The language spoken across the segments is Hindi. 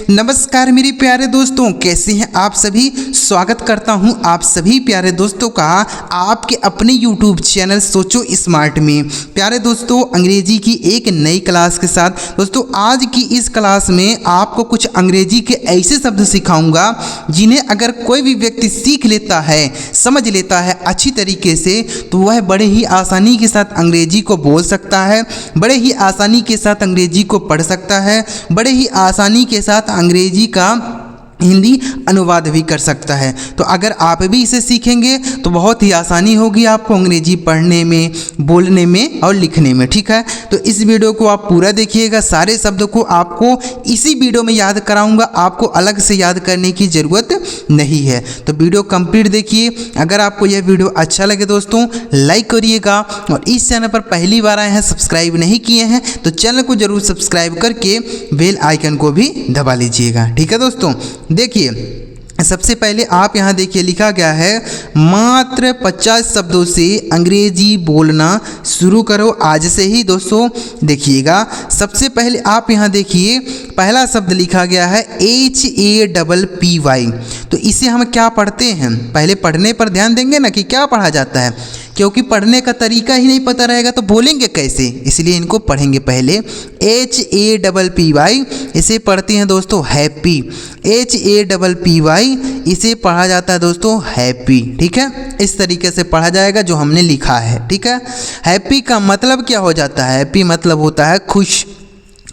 नमस्कार मेरे प्यारे दोस्तों, कैसे हैं आप सभी। स्वागत करता हूं आप सभी प्यारे दोस्तों का आपके अपने YouTube चैनल सोचो स्मार्ट में। प्यारे दोस्तों, अंग्रेजी की एक नई क्लास के साथ दोस्तों आज की इस क्लास में आपको कुछ अंग्रेजी के ऐसे शब्द सिखाऊंगा जिन्हें अगर कोई भी व्यक्ति सीख लेता है, समझ लेता है अच्छी तरीके से, तो वह बड़े ही आसानी के साथ अंग्रेजी को बोल सकता है, बड़े ही आसानी के साथ अंग्रेजी को पढ़ सकता है, बड़े ही आसानी के साथ अंग्रेजी का हिंदी अनुवाद भी कर सकता है। तो अगर आप भी इसे सीखेंगे तो बहुत ही आसानी होगी आपको अंग्रेजी पढ़ने में, बोलने में और लिखने में। ठीक है, तो इस वीडियो को आप पूरा देखिएगा। सारे शब्दों को आपको इसी वीडियो में याद कराऊंगा, आपको अलग से याद करने की ज़रूरत नहीं है। तो वीडियो कंप्लीट देखिए। अगर आपको यह वीडियो अच्छा लगे दोस्तों, लाइक करिएगा, और इस चैनल पर पहली बार आए हैं, सब्सक्राइब नहीं किए हैं तो चैनल को ज़रूर सब्सक्राइब करके बेल आइकन को भी दबा लीजिएगा। ठीक है दोस्तों, देखिए सबसे पहले आप यहाँ देखिए लिखा गया है, मात्र 50 शब्दों से अंग्रेजी बोलना शुरू करो आज से ही। दोस्तों देखिएगा, सबसे पहले आप यहाँ देखिए पहला शब्द लिखा गया है HAPPY। तो इसे हम क्या पढ़ते हैं, पहले पढ़ने पर ध्यान देंगे ना कि क्या पढ़ा जाता है, क्योंकि पढ़ने का तरीका ही नहीं पता रहेगा तो बोलेंगे कैसे, इसलिए इनको पढ़ेंगे पहले। HAPPY इसे पढ़ते हैं दोस्तों हैप्पी। HAPPY इसे पढ़ा जाता है दोस्तों हैप्पी। ठीक है, इस तरीके से पढ़ा जाएगा जो हमने लिखा है। ठीक है, हैप्पी का मतलब क्या हो जाता है, हैप्पी मतलब होता है खुश।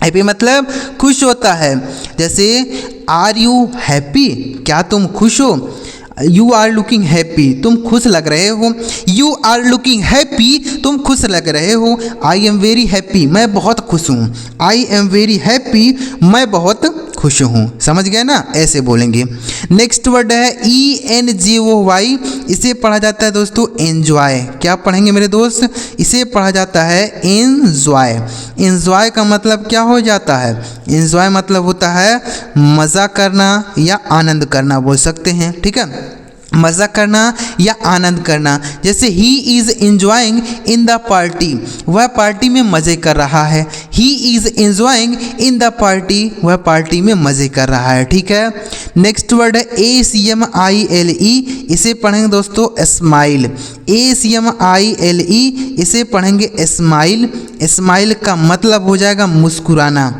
हैप्पी मतलब खुश होता है। जैसे आर यू हैप्पी, क्या तुम खुश हो। यू आर लुकिंग हैप्पी, तुम खुश लग रहे हो। यू आर लुकिंग हैप्पी, तुम खुश लग रहे हो। आई एम वेरी हैप्पी, मैं बहुत खुश हूँ। आई एम वेरी हैप्पी, मैं बहुत खुश हूँ। समझ गए ना, ऐसे बोलेंगे। नेक्स्ट वर्ड है ENJOY, इसे पढ़ा जाता है दोस्तों एन्जॉय। क्या पढ़ेंगे मेरे दोस्त, इसे पढ़ा जाता है एन्जॉय। एन्जॉय का मतलब क्या हो जाता है, एन्जॉय मतलब होता है मज़ा करना या आनंद करना बोल सकते हैं। ठीक है, मज़ा करना या आनंद करना। जैसे he is enjoying in the party, वह पार्टी में मज़े कर रहा है। He is enjoying in the party, वह पार्टी में मज़े कर रहा है। ठीक है, नेक्स्ट वर्ड है ASMILE, इसे पढ़ेंगे दोस्तों स्माइल। ASMILE इसे पढ़ेंगे स्माइल। स्माइल का मतलब हो जाएगा मुस्कुराना।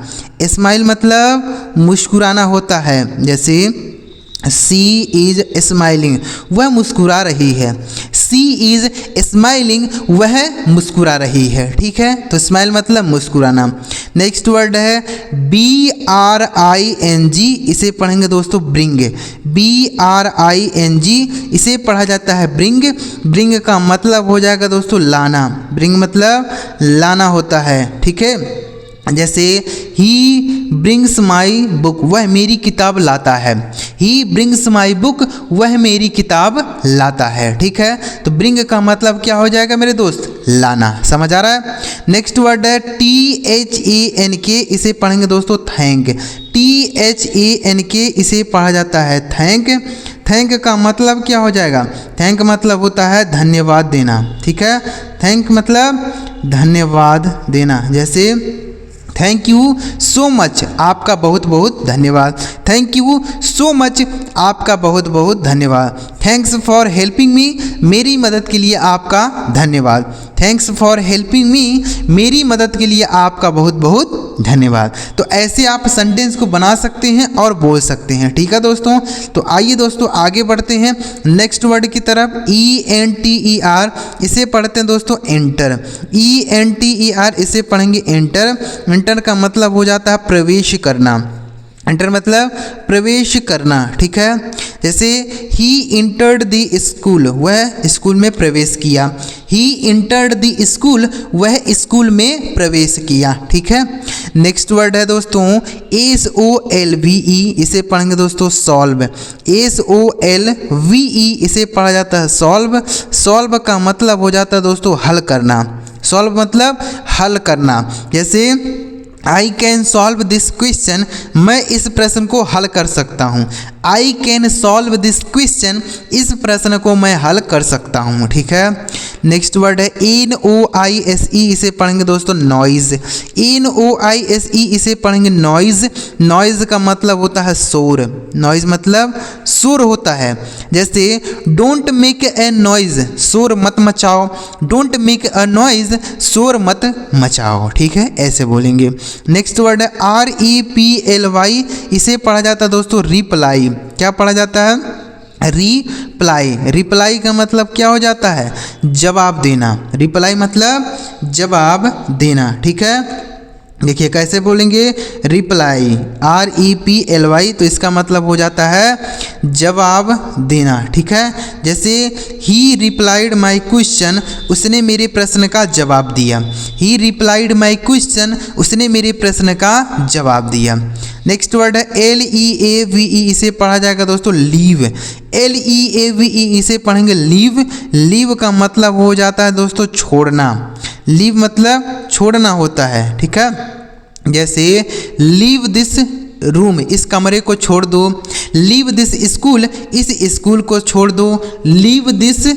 स्माइल मतलब मुस्कुराना होता है। जैसे सी इज़ स्माइलिंग, वह मुस्कुरा रही है। सी इज़ स्माइलिंग, वह मुस्कुरा रही है। ठीक है, तो स्माइल मतलब मुस्कुराना। नेक्स्ट वर्ड है BRING, इसे पढ़ेंगे दोस्तों ब्रिंग। BRING इसे पढ़ा जाता है ब्रिंग। ब्रिंग का मतलब हो जाएगा दोस्तों लाना। ब्रिंग मतलब लाना होता है। ठीक है, जैसे ही ब्रिंग्स माई बुक, वह मेरी किताब लाता है। ही ब्रिंग्स माई बुक, वह मेरी किताब लाता है। ठीक है, तो ब्रिंग का मतलब क्या हो जाएगा मेरे दोस्त, लाना। समझ आ रहा है। नेक्स्ट वर्ड है THANK, इसे पढ़ेंगे दोस्तों थैंक। THANK इसे पढ़ा जाता है थैंक। थैंक का मतलब क्या हो जाएगा, थैंक मतलब होता है धन्यवाद देना। ठीक है, थैंक मतलब धन्यवाद देना। जैसे थैंक यू सो मच, आपका बहुत बहुत धन्यवाद। थैंक यू सो मच, आपका बहुत बहुत धन्यवाद। थैंक्स फॉर हेल्पिंग मी, मेरी मदद के लिए आपका धन्यवाद। थैंक्स फॉर हेल्पिंग मी, मेरी मदद के लिए आपका बहुत बहुत धन्यवाद। तो ऐसे आप सेंटेंस को बना सकते हैं और बोल सकते हैं। ठीक है दोस्तों, तो आइए दोस्तों आगे बढ़ते हैं नेक्स्ट वर्ड की तरफ। ENTER, इसे पढ़ते हैं दोस्तों एंटर। ENTER इसे पढ़ेंगे एंटर। एंटर का मतलब हो जाता है प्रवेश करना। एंटर मतलब प्रवेश करना। ठीक है, जैसे ही इंटर्ड द स्कूल, वह स्कूल में प्रवेश किया। ही इंटर्ड द स्कूल, वह स्कूल में प्रवेश किया। ठीक है, नेक्स्ट वर्ड है दोस्तों SOLVE, इसे पढ़ेंगे दोस्तों सॉल्व। SOLVE इसे पढ़ा जाता है सॉल्व। सॉल्व का मतलब हो जाता है दोस्तों हल करना। सॉल्व मतलब हल करना। जैसे I can solve this question, मैं इस प्रश्न को हल कर सकता हूँ। I can solve this question, इस प्रश्न को मैं हल कर सकता हूँ। ठीक है, नेक्स्ट वर्ड है NOISE, इसे पढ़ेंगे दोस्तों नॉइज़। NOISE इसे पढ़ेंगे नॉइज़। नॉइज़ का मतलब होता है शोर। नॉइज़ मतलब शोर होता है। जैसे डोंट मेक ए नॉइज़, शोर मत मचाओ। डोंट मेक अ नॉइज़, शोर मत मचाओ। ठीक है, ऐसे बोलेंगे। नेक्स्ट वर्ड है REPLY, इसे पढ़ा जाता है दोस्तों रिप्लाई। क्या पढ़ा जाता है? रिप्लाई। रिप्लाई का मतलब क्या हो जाता है? जवाब देना। रिप्लाई मतलब जवाब देना। ठीक है, देखिए कैसे बोलेंगे रिप्लाई, REPLY, तो इसका मतलब हो जाता है जवाब देना। ठीक है, जैसे ही रिप्लाइड माई क्वेश्चन, उसने मेरे प्रश्न का जवाब दिया। ही रिप्लाइड माई क्वेश्चन, उसने मेरे प्रश्न का जवाब दिया। नेक्स्ट वर्ड है LEAVE, इसे पढ़ा जाएगा दोस्तों लीव। LEAVE इसे पढ़ेंगे लीव। लीव का मतलब हो जाता है दोस्तों छोड़ना। लीव मतलब छोड़ना होता है। ठीक है, जैसे लीव दिस रूम, इस कमरे को छोड़ दो। लीव दिस स्कूल, इस स्कूल को छोड़ दो। लीव दिस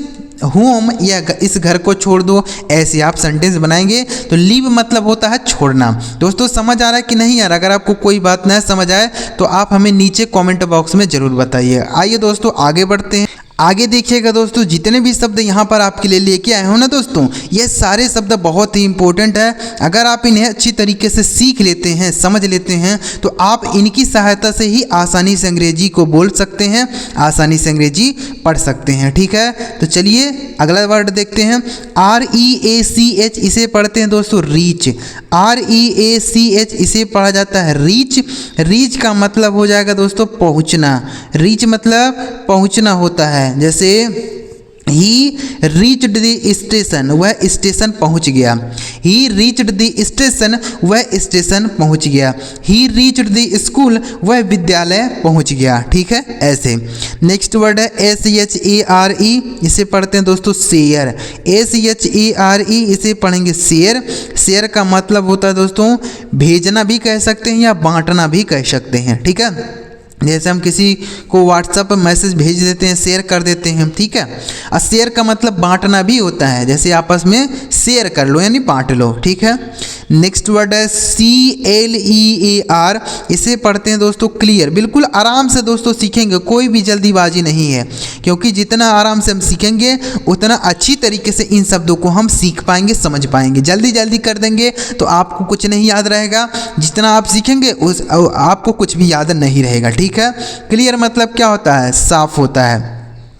होम, या इस घर को छोड़ दो। ऐसे आप सेंटेंस बनाएंगे। तो लीव मतलब होता है छोड़ना। दोस्तों समझ आ रहा है कि नहीं आ रहा? अगर आपको कोई बात न समझ आए तो आप हमें नीचे कमेंट बॉक्स में ज़रूर बताइए। आइए दोस्तों आगे बढ़ते हैं। आगे देखिएगा दोस्तों, जितने भी शब्द यहाँ पर आपके लिए लेके आए हो ना दोस्तों, ये सारे शब्द बहुत ही इंपॉर्टेंट है। अगर आप इन्हें अच्छी तरीके से सीख लेते हैं, समझ लेते हैं, तो आप इनकी सहायता से ही आसानी से अंग्रेजी को बोल सकते हैं, आसानी से अंग्रेजी पढ़ सकते हैं। ठीक है, तो चलिए अगला वर्ड देखते हैं। REACH, इसे पढ़ते हैं दोस्तों रीच। REACH, इसे पढ़ा जाता है रीच। रीच का मतलब हो जाएगा दोस्तों पहुँचना। रीच मतलब पहुँचना होता है। जैसे ही रीच्ड द स्टेशन, वह स्टेशन पहुंच गया। ही रीच्ड द स्टेशन, वह स्टेशन पहुंच गया। ही रीच्ड द स्कूल, वह विद्यालय पहुंच गया। ठीक है, ऐसे। नेक्स्ट वर्ड है SHARE, इसे पढ़ते हैं दोस्तों शेयर। SHARE, इसे पढ़ेंगे शेयर। शेयर का मतलब होता है दोस्तों भेजना भी कह सकते हैं या बांटना भी कह सकते हैं। ठीक है, जैसे हम किसी को व्हाट्सएप पर मैसेज भेज देते हैं, शेयर कर देते हैं। ठीक है, और शेयर का मतलब बांटना भी होता है। जैसे आपस में शेयर कर लो यानी बांट लो। ठीक है, नेक्स्ट वर्ड है CLEAR, इसे पढ़ते हैं दोस्तों क्लियर। बिल्कुल आराम से दोस्तों सीखेंगे, कोई भी जल्दीबाजी नहीं है, क्योंकि जितना आराम से हम सीखेंगे उतना अच्छी तरीके से इन शब्दों को हम सीख पाएंगे, समझ पाएंगे। जल्दी जल्दी कर देंगे तो आपको कुछ नहीं याद रहेगा। जितना आप सीखेंगे उस आपको कुछ भी याद नहीं रहेगा। ठीक है, क्लियर मतलब क्या होता है? साफ होता है।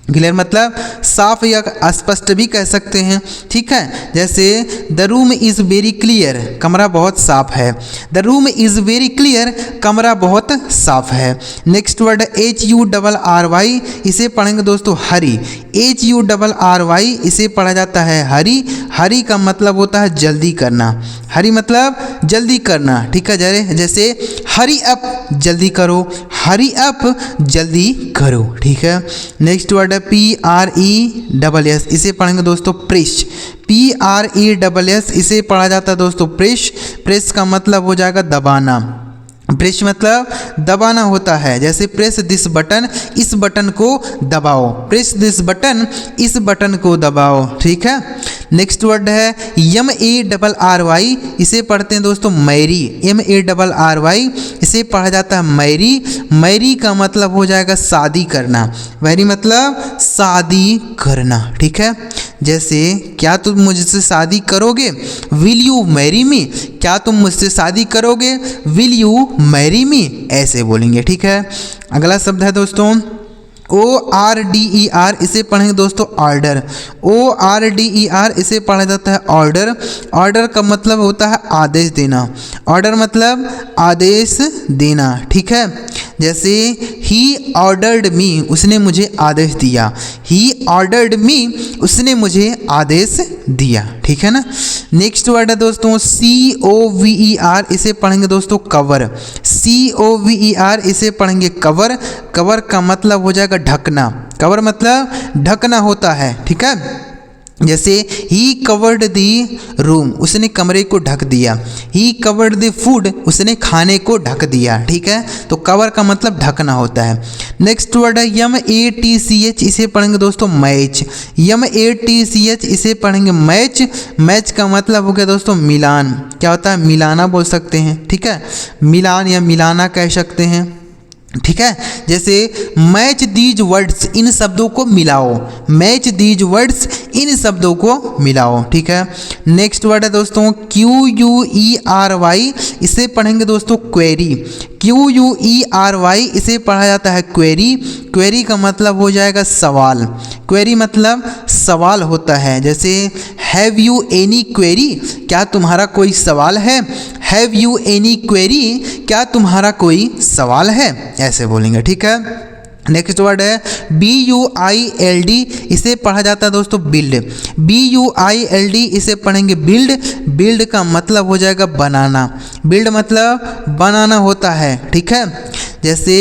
क्लियर मतलब साफ या स्पष्ट भी कह सकते हैं। ठीक है, जैसे the room is very clear, कमरा बहुत साफ है। The room is very clear, कमरा बहुत साफ है। नेक्स्ट वर्ड HURRY, इसे पढ़ेंगे दोस्तों हरी। HURRY, इसे पढ़ा जाता है हरी। हरी का मतलब होता है जल्दी करना। हरी मतलब जल्दी करना। ठीक है, जैसे हरी अप, जल्दी करो। हरी अप, जल्दी करो। ठीक है, नेक्स्ट वर्ड है PRESS, इसे पढ़ेंगे दोस्तों प्रेस। PRESS, इसे पढ़ा जाता है दोस्तों प्रेस। प्रेस का मतलब हो जाएगा दबाना। प्रेस मतलब दबाना होता है। जैसे प्रेस दिस बटन, इस बटन को दबाओ। प्रेस दिस बटन, इस बटन को दबाओ। ठीक है, नेक्स्ट वर्ड है MARRY, इसे पढ़ते हैं दोस्तों मैरी। MARRY, इसे पढ़ा जाता है मैरी। मैरी का मतलब हो जाएगा शादी करना। मैरी मतलब शादी करना। ठीक है, जैसे क्या तुम मुझसे शादी करोगे? विल यू मैरी मी, क्या तुम मुझसे शादी करोगे? विल यू मैरी मी, ऐसे बोलेंगे। ठीक है, अगला शब्द है दोस्तों ORDER, इसे पढ़ेंगे दोस्तों ऑर्डर। ORDER, इसे पढ़ा जाता है ऑर्डर। ऑर्डर का मतलब होता है आदेश देना। ऑर्डर मतलब आदेश देना। ठीक है, जैसे ही ऑर्डर्ड मी, उसने मुझे आदेश दिया। ही ऑर्डर्ड मी, उसने मुझे आदेश दिया। ठीक है ना। नेक्स्ट वर्ड है दोस्तों COVER, इसे पढ़ेंगे दोस्तों कवर। COVER, इसे पढ़ेंगे कवर। कवर का मतलब हो जाएगा ढकना। कवर मतलब ढकना होता है। ठीक है, जैसे ही कवर्ड दी रूम, उसने कमरे को ढक दिया। ही कवर्ड द फूड, उसने खाने को ढक दिया। ठीक है, तो कवर का मतलब ढकना होता है। नेक्स्ट वर्ड है MATCH, इसे पढ़ेंगे दोस्तों मैच। MATCH, इसे पढ़ेंगे मैच। मैच का मतलब हो गया दोस्तों मिलान। क्या होता है? मिलाना बोल सकते हैं, ठीक है, मिलान या मिलाना कह सकते हैं, ठीक है। जैसे मैच दीज वर्ड्स, इन शब्दों को मिलाओ। मैच दीज वर्ड्स, इन शब्दों को मिलाओ, ठीक है। नेक्स्ट वर्ड है दोस्तों QUERY, इसे पढ़ेंगे दोस्तों क्वेरी। QUERY, इसे पढ़ा जाता है क्वेरी। क्वेरी का मतलब हो जाएगा सवाल। क्वेरी मतलब सवाल होता है। जैसे हैव यू एनी क्वेरी, क्या तुम्हारा कोई सवाल है? हैव यू एनी क्वेरी, क्या तुम्हारा कोई सवाल है? ऐसे बोलेंगे, ठीक है। नेक्स्ट वर्ड है BUILD, इसे पढ़ा जाता है दोस्तों बिल्ड। BUILD, इसे पढ़ेंगे बिल्ड। बिल्ड का मतलब हो जाएगा बनाना। बिल्ड मतलब बनाना होता है, ठीक है। जैसे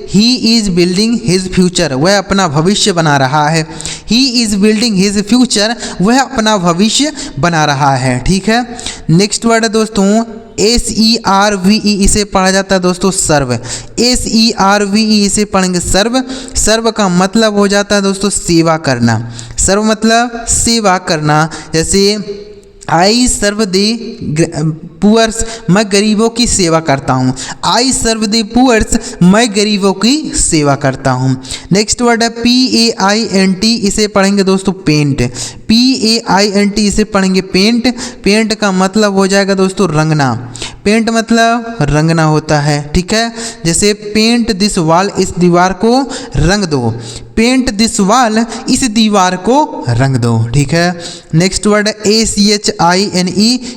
he is building his future, वह अपना भविष्य बना रहा है। He is building his future, वह अपना भविष्य बना रहा है, ठीक है। नेक्स्ट वर्ड है दोस्तों SERVE, इसे पढ़ा जाता है दोस्तों सर्व। SERVE, इसे पढ़ेंगे सर्व। सर्व का मतलब हो जाता है दोस्तों सेवा करना। सर्व मतलब सेवा करना। जैसे आई सर्व द पुअर्स, मैं गरीबों की सेवा करता हूँ। आई सर्व द पुअर्स, मैं गरीबों की सेवा करता हूँ। नेक्स्ट वर्ड है PAINT, इसे पढ़ेंगे दोस्तों पेंट। PAINT, इसे पढ़ेंगे पेंट। पेंट का मतलब हो जाएगा दोस्तों रंगना। पेंट मतलब रंगना होता है, ठीक है। जैसे पेंट दिस वॉल, इस दीवार को रंग दो। पेंट दिस वॉल, इस दीवार को रंग दो, ठीक है। नेक्स्ट वर्ड ACHINE,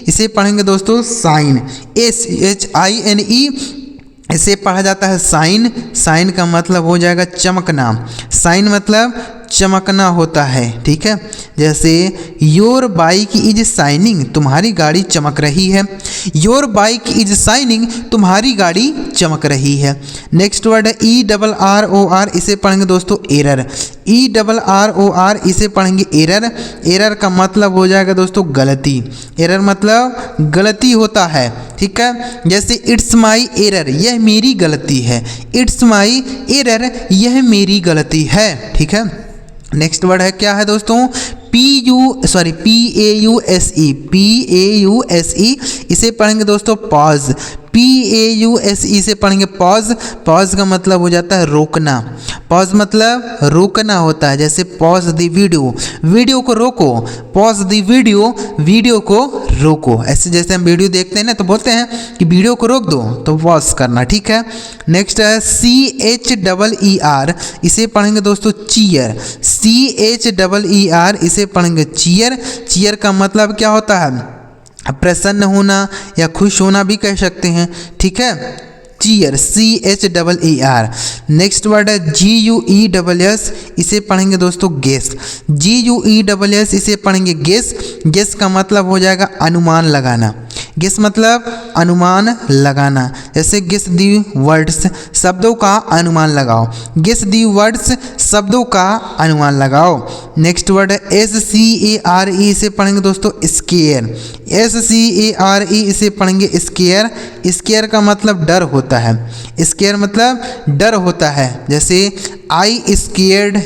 इसे पढ़ेंगे दोस्तों साइन। ACHINE, इसे पढ़ा जाता है साइन। साइन का मतलब हो जाएगा चमकना। साइन मतलब चमकना होता है, ठीक है। जैसे योर बाइक इज शाइनिंग, तुम्हारी गाड़ी चमक रही है। योर बाइक इज शाइनिंग, तुम्हारी गाड़ी चमक रही है। नेक्स्ट वर्ड है ERROR, इसे पढ़ेंगे दोस्तों एरर। ERROR, इसे पढ़ेंगे एरर। एरर का मतलब हो जाएगा दोस्तों गलती। एरर मतलब गलती होता है, ठीक है। जैसे इट्स माई एरर, यह मेरी गलती है। इट्स माई एरर, यह मेरी गलती है, ठीक है। नेक्स्ट वर्ड है क्या है दोस्तों PAUSE। PAUSE, इसे पढ़ेंगे दोस्तों पॉज। PAUSE से पढ़ेंगे पॉज। पॉज का मतलब हो जाता है रोकना। पॉज मतलब रोकना होता है। जैसे पॉज द वीडियो, वीडियो को रोको। पॉज द वीडियो, वीडियो को रोको। ऐसे जैसे हम वीडियो देखते हैं ना तो बोलते हैं कि वीडियो को रोक दो, तो पॉज करना, ठीक है। नेक्स्ट है CHEER, इसे पढ़ेंगे दोस्तों चीयर। CHEER, इसे पढ़ेंगे चीयर। चीयर का मतलब क्या होता है? प्रसन्न होना या खुश होना भी कह सकते हैं, ठीक है। Cheer, CHEER। नेक्स्ट वर्ड है GUESS, इसे पढ़ेंगे दोस्तों गेस। GUESS, इसे पढ़ेंगे गेस। गेस का मतलब हो जाएगा अनुमान लगाना। गेस मतलब अनुमान लगाना। जैसे गेस दी वर्ड्स, शब्दों का अनुमान लगाओ। गेस दी वर्ड्स, शब्दों का अनुमान लगाओ। नेक्स्ट वर्ड है SCARE, इसे पढ़ेंगे दोस्तों स्केयर। SCARE, इसे पढ़ेंगे स्केयर। स्केयर का मतलब डर होता है। स्केयर मतलब डर होता है। जैसे आई स्केयर्ड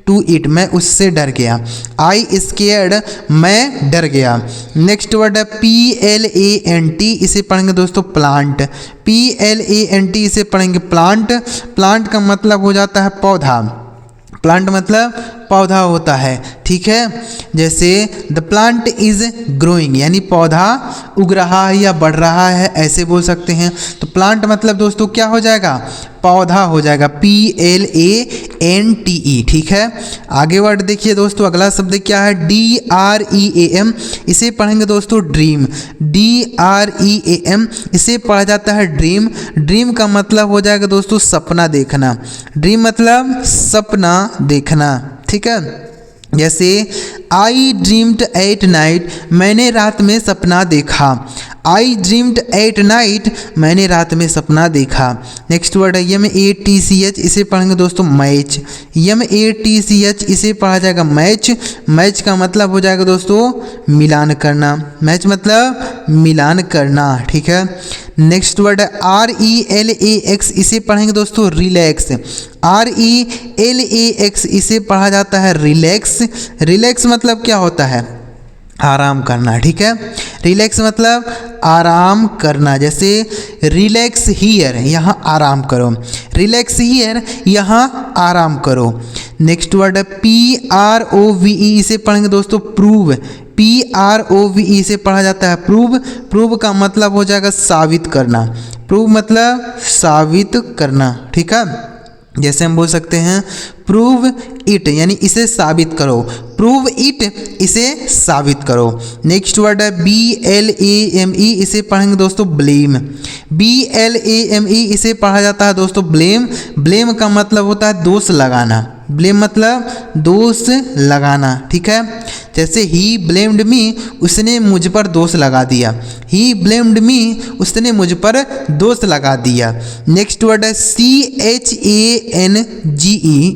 टू इट, मैं उससे डर गया। आई स्केयर्ड, मैं डर गया। नेक्स्ट वर्ड है PLANT, इसे पढ़ेंगे दोस्तों प्लांट। PLANT, इसे पढ़ेंगे प्लांट। प्लांट का मतलब हो जाता है पौधा। प्लांट मतलब पौधा होता है, ठीक है। जैसे द प्लांट इज ग्रोइंग, यानी पौधा उग रहा है या बढ़ रहा है, ऐसे बोल सकते हैं। तो प्लांट मतलब दोस्तों क्या हो जाएगा? पौधा हो जाएगा। PLANTE, ठीक है। आगे वर्ड देखिए दोस्तों, अगला शब्द क्या है? DREAM, इसे पढ़ेंगे दोस्तों ड्रीम। DREAM, इसे पढ़ा जाता है ड्रीम। ड्रीम का मतलब हो जाएगा दोस्तों सपना देखना। ड्रीम मतलब सपना देखना, ठीक है। जैसे आई ड्रीम्ड एट नाइट, मैंने रात में सपना देखा। आई ड्रीम्ड एट नाइट, मैंने रात में सपना देखा। नेक्स्ट वर्ड है MATCH, इसे पढ़ेंगे दोस्तों मैच। MATCH इसे पढ़ा जाएगा मैच। मैच का मतलब हो जाएगा दोस्तों मिलान करना। मैच मतलब मिलान करना, ठीक है। नेक्स्ट वर्ड है RELAX, इसे पढ़ेंगे दोस्तों रिलैक्स। RELAX इसे पढ़ा जाता है रिलैक्स। रिलैक्स मतलब क्या होता है? आराम करना, ठीक है। रिलैक्स मतलब आराम करना, जैसे रिलैक्स हियर, यहाँ आराम करो। रिलैक्स हियर, यहाँ आराम करो। नेक्स्ट वर्ड है PROVE, इसे पढ़ेंगे दोस्तों प्रूव। PROVE से पढ़ा जाता है प्रूव। प्रूव का मतलब हो जाएगा साबित करना। प्रूव मतलब साबित करना, ठीक है। जैसे हम बोल सकते हैं प्रूव इट, यानी इसे साबित करो। प्रूव इट, इसे साबित करो। नेक्स्ट वर्ड है BLAME, इसे पढ़ेंगे दोस्तों ब्लेम। BLAME इसे पढ़ा जाता है दोस्तों ब्लेम। ब्लेम का मतलब होता है दोष लगाना। ब्लेम मतलब दोष लगाना, ठीक है। जैसे ही ब्लेम्ड मी, उसने मुझ पर दोष लगा दिया। ही ब्लेम्ड मी, उसने मुझ पर दोष लगा दिया। नेक्स्ट वर्ड है CHANGE,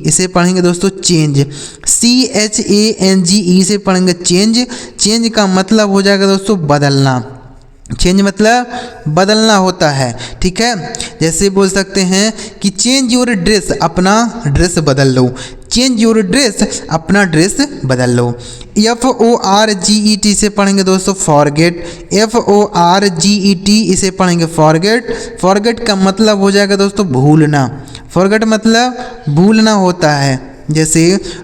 इसे पढ़ेंगे दोस्तों चेंज। CHANGE से पढ़ेंगे चेंज। चेंज का मतलब हो जाएगा दोस्तों बदलना। चेंज मतलब बदलना होता है, ठीक है। जैसे बोल सकते हैं कि चेंज योर ड्रेस, अपना ड्रेस बदल लो। चेंज योर ड्रेस, अपना ड्रेस बदल लो। FORGET से पढ़ेंगे दोस्तों फॉरगेट। FORGET इसे पढ़ेंगे फॉरगेट। फॉरगेट का मतलब हो जाएगा दोस्तों भूलना। फॉरगेट मतलब भूलना होता है। जैसे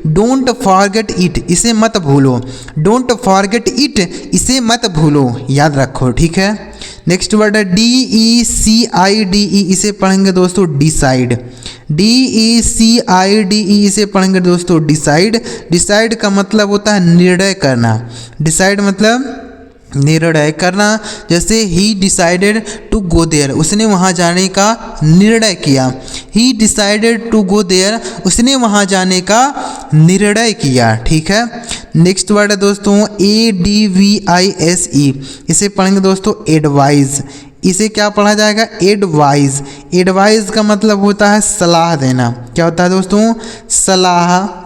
डोंट फॉरगेट इट, इसे मत भूलो। डोंट फॉरगेट इट, इसे मत भूलो, याद रखो, ठीक है। नेक्स्ट वर्ड है DECIDE, इसे पढ़ेंगे दोस्तों डिसाइड। DECIDE इसे पढ़ेंगे दोस्तों डिसाइड। डिसाइड का मतलब होता है निर्णय करना। डिसाइड मतलब निर्णय करना। जैसे ही डिसाइडेड टू गो देयर, उसने वहाँ जाने का निर्णय किया। He decided to go there, उसने वहाँ जाने का निर्णय किया, ठीक है। नेक्स्ट वर्ड है दोस्तों ADVISE, इसे पढ़ेंगे दोस्तों एडवाइज। इसे क्या पढ़ा जाएगा? एडवाइज। एडवाइज का मतलब होता है सलाह देना। क्या होता है दोस्तों? सलाह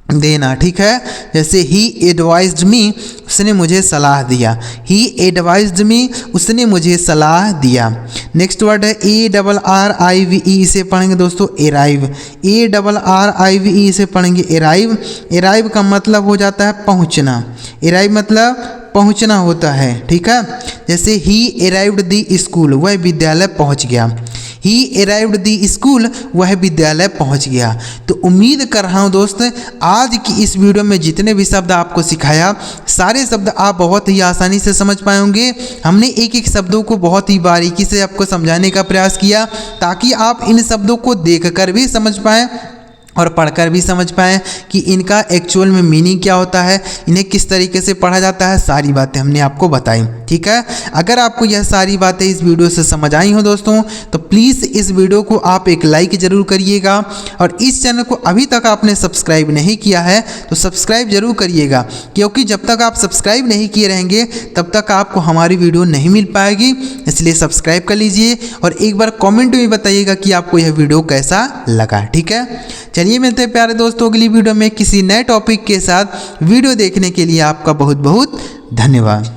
देना, ठीक है। जैसे ही एडवाइज्ड मी, उसने मुझे सलाह दिया। ही एडवाइज्ड मी, उसने मुझे सलाह दिया। नेक्स्ट वर्ड है ARRIVE, इसे पढ़ेंगे दोस्तों एराइव। ARRIVE इसे पढ़ेंगे एराइव। एराइव का मतलब हो जाता है पहुंचना। एराइव मतलब पहुंचना होता है, ठीक है। जैसे ही अराइव्ड द स्कूल, वह विद्यालय पहुंच गया। ही अराइव्ड द स्कूल, वह विद्यालय पहुंच गया। तो उम्मीद कर रहा हूं दोस्त, आज की इस वीडियो में जितने भी शब्द आपको सिखाया, सारे शब्द आप बहुत ही आसानी से समझ पाए होंगे। हमने एक एक शब्दों को बहुत ही बारीकी से आपको समझाने का प्रयास किया, ताकि आप इन शब्दों को देखकर भी समझ पाएँ और पढ़कर भी समझ पाएँ कि इनका एक्चुअल में मीनिंग क्या होता है, इन्हें किस तरीके से पढ़ा जाता है। सारी बातें हमने आपको बताई, ठीक है। अगर आपको यह सारी बातें इस वीडियो से समझ आई हो दोस्तों, तो प्लीज़ इस वीडियो को आप एक लाइक ज़रूर करिएगा। और इस चैनल को अभी तक आपने सब्सक्राइब नहीं किया है तो सब्सक्राइब जरूर करिएगा, क्योंकि जब तक आप सब्सक्राइब नहीं किए रहेंगे तब तक आपको हमारी वीडियो नहीं मिल पाएगी। इसलिए सब्सक्राइब कर लीजिए और एक बार कॉमेंट में बताइएगा कि आपको यह वीडियो कैसा लगा, ठीक है। चलिए मिलते हैं प्यारे दोस्तों अगली वीडियो में किसी नए टॉपिक के साथ। वीडियो देखने के लिए आपका बहुत बहुत धन्यवाद।